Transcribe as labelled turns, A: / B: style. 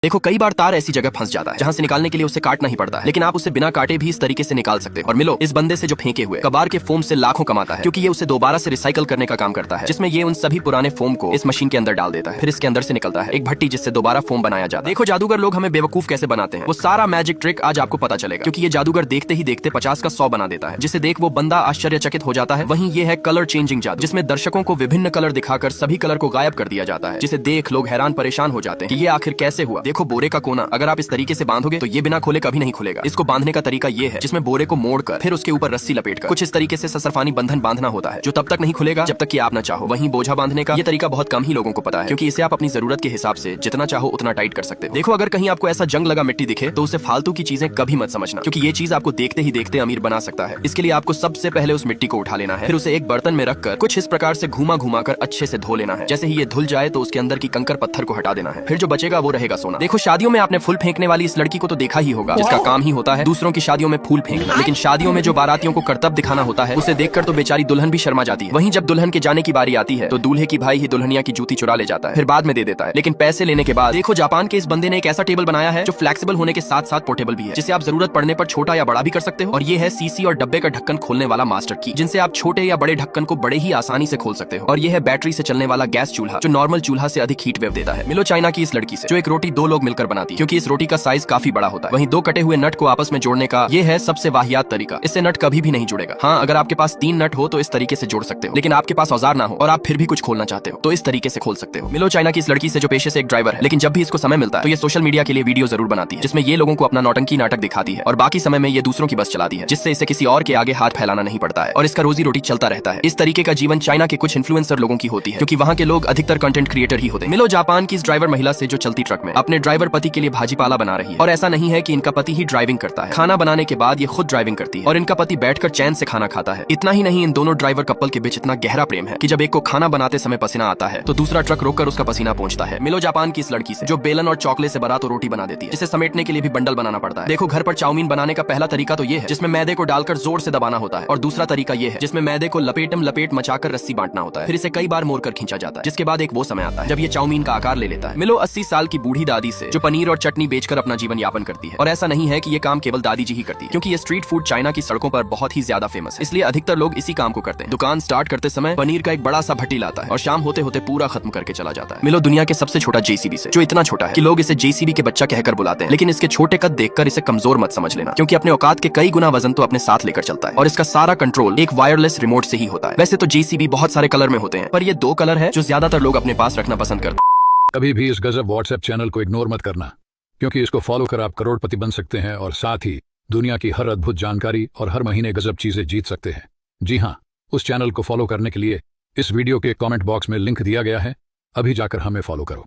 A: देखो कई बार तार ऐसी जगह फंस जाता है जहाँ से निकालने के लिए उसे काटना ही पड़ता है, लेकिन आप उसे बिना काटे भी इस तरीके से निकाल सकते हो। और मिलो इस बंदे से जो फेंके हुए कबाड़ के फोम से लाखों कमाता है, क्योंकि ये उसे दोबारा से रिसाइकल करने का काम करता है, जिसमें ये उन सभी पुराने फोम को इस मशीन के अंदर डाल देता है। फिर इसके अंदर से निकलता है एक भट्टी जिससे दोबारा फोम बनाया जाता है। देखो जादूगर लोग हमें बेवकूफ कैसे बनाते हैं, वो सारा मैजिक ट्रिक आज आपको पता चलेगा, क्योंकि ये जादूगर देखते ही देखते 50 का 100 बना देता है, जिसे देख वो बंदा आश्चर्यचकित हो जाता है। वहीं ये है कलर चेंजिंग जादू, जिसमें दर्शकों को विभिन्न कलर दिखाकर सभी कलर को गायब कर दिया जाता है, जिसे देख लोग हैरान परेशान हो जाते हैं कि ये आखिर कैसे हुआ। देखो बोरे का कोना अगर आप इस तरीके से बांधोगे तो ये बिना खोले कभी नहीं खुलेगा। इसको बांधने का तरीका ये है जिसमें बोरे को मोड़कर फिर उसके ऊपर रस्सी लपेटकर कुछ इस तरीके से ससरफानी बंधन बांधना होता है, जो तब तक नहीं खुलेगा जब तक कि आप न चाहो। वहीं बोझा बांधने का ये तरीका बहुत कम ही लोगों को पता है, क्योंकि इसे आप अपनी जरूरत के हिसाब से जितना चाहो उतना टाइट कर सकते हो। देखो अगर कहीं आपको ऐसा जंग लगा मिट्टी दिखे तो उसे फालतू की चीजें कभी मत समझना, क्योंकि ये चीज आपको देखते ही देखते अमीर बना सकता है। इसके लिए आपको सबसे पहले उस मिट्टी को उठा लेना है, फिर उसे एक बर्तन में रखकर कुछ इस प्रकार से घुमा घुमा कर अच्छे से धो लेना है। जैसे ही ये धुल जाए तो उसके अंदर की कंकर पत्थर को हटा देना है, फिर जो बचेगा वो रहेगा सोना। देखो शादियों में आपने फूल फेंकने वाली इस लड़की को तो देखा ही होगा, जिसका काम ही होता है दूसरों की शादियों में फूल फेंकना। लेकिन शादियों में जो बारातियों को करतब दिखाना होता है उसे देखकर तो बेचारी दुल्हन भी शर्मा जाती है। वहीं जब दुल्हन के जाने की बारी आती है तो दूल्हे की भाई ही दुल्हनिया की जूती चुरा ले जाता है, फिर बाद में दे देता है। लेकिन पैसे लेने के बाद देखो जापान के इस बंदे ने एक ऐसा टेबल बनाया है जो फ्लेक्सिबल होने के साथ साथ पोर्टेबल भी है, जिसे आप जरूरत पड़ने पर छोटा या बड़ा भी कर सकते हो। और ये है सीसी और डब्बे का ढक्कन खोलने वाला मास्टर की, जिनसे आप छोटे या बड़े ढक्कन को बड़े ही आसानी से खोल सकते हो। और ये है बैटरी से चलने वाला गैस चूल्हा, जो नॉर्मल चूल्हा से अधिक हीट वेव देता है। मिलो चाइना की इस लड़की से, जो एक रोटी 2 लोग मिलकर बनाती है, क्योंकि इस रोटी का साइज काफी बड़ा होता है। वहीं 2 कटे हुए नट को आपस में जोड़ने का ये है सबसे वाहियात तरीका। इससे नट कभी भी नहीं जुड़ेगा। हाँ अगर आपके पास 3 नट हो तो इस तरीके से जोड़ सकते हो, लेकिन आपके पास औजार ना हो और आप फिर भी कुछ खोलना चाहते हो तो इस तरीके से खोल सकते हो। मिलो चाइना की इस लड़की से, जो पेशे से एक ड्राइवर है, लेकिन जब भी इसको समय मिलता है तो ये सोशल मीडिया के लिए वीडियो जरूर बनाती है, जिसमें ये लोगों को अपना नौटंकी नाटक दिखाती है और बाकी समय में ये दूसरों की बस चलाती है, जिससे इसे किसी और के आगे हाथ फैलाना नहीं पड़ता है और इसका रोजी रोटी चलता रहता है। इस तरीके का जीवन चाइना के कुछ इन्फ्लुएंसर लोगों की होती है, क्योंकि वहाँ के लोग अधिकतर कंटेंट क्रिएटर ही होते हैं। मिलो जापान की इस ड्राइवर महिला से, जो चलती ट्रक में अपने ड्राइवर पति के लिए भाजीपाला बना रही है। और ऐसा नहीं है कि इनका पति ही ड्राइविंग करता है, खाना बनाने के बाद ये खुद ड्राइविंग करती है और इनका पति बैठकर चैन से खाना खाता है। इतना ही नहीं, इन दोनों ड्राइवर कपल के बीच इतना गहरा प्रेम है कि जब एक को खाना बनाते समय पसीना आता है तो दूसरा ट्रक रोककर उसका पसीना पहुंचता है। मिलो जापान की इस लड़की से, जो बेलन और चॉकलेट से बना तो रोटी बना देती है, जिसे समेटने के लिए भी बंडल बनाना पड़ता है। देखो घर पर चाउमीन बनाने का पहला तरीका तो ये है जिसमें मैदे को डालकर जोर से दबाना होता है, और दूसरा तरीका ये है जिसमें मैदे को लपेट मचाकर रस्सी बांटना होता है, फिर इसे कई बार मोड़कर खींचा जाता है, जिसके बाद एक वो समय आता है जब ये चाउमीन का आकार ले लेता है। मिलो 80 साल की बूढ़ी दादी से, जो पनीर और चटनी बेचकर अपना जीवन यापन करती है। और ऐसा नहीं है कि ये काम केवल दादी जी ही करती है, क्योंकि ये स्ट्रीट फूड चाइना की सड़कों पर बहुत ही ज्यादा फेमस है, इसलिए अधिकतर लोग इसी काम को करते हैं। दुकान स्टार्ट करते समय पनीर का एक बड़ा सा भट्टी लाता है और शाम होते होते पूरा खत्म करके चला जाता है। मिलो दुनिया के सबसे छोटा जेसीबी से, जो इतना छोटा है कि लोग इसे जेसीबी के बच्चा कहकर बुलाते हैं, लेकिन इसके छोटे कद देखकर इसे कमजोर मत समझ लेना, क्योंकि अपने औकात के कई गुना वजन तो अपने साथ लेकर चलता है और इसका सारा कंट्रोल एक वायरलेस रिमोट से ही होता है। वैसे तो जेसीबी बहुत सारे कलर में होते हैं, पर ये 2 कलर है जो ज्यादातर लोग अपने पास रखना पसंद करते हैं।
B: कभी भी इस गजब व्हाट्सएप चैनल को इग्नोर मत करना, क्योंकि इसको फॉलो कर आप करोड़पति बन सकते हैं और साथ ही दुनिया की हर अद्भुत जानकारी और हर महीने गजब चीजें जीत सकते हैं। जी हाँ, उस चैनल को फॉलो करने के लिए इस वीडियो के कमेंट बॉक्स में लिंक दिया गया है, अभी जाकर हमें फॉलो करो।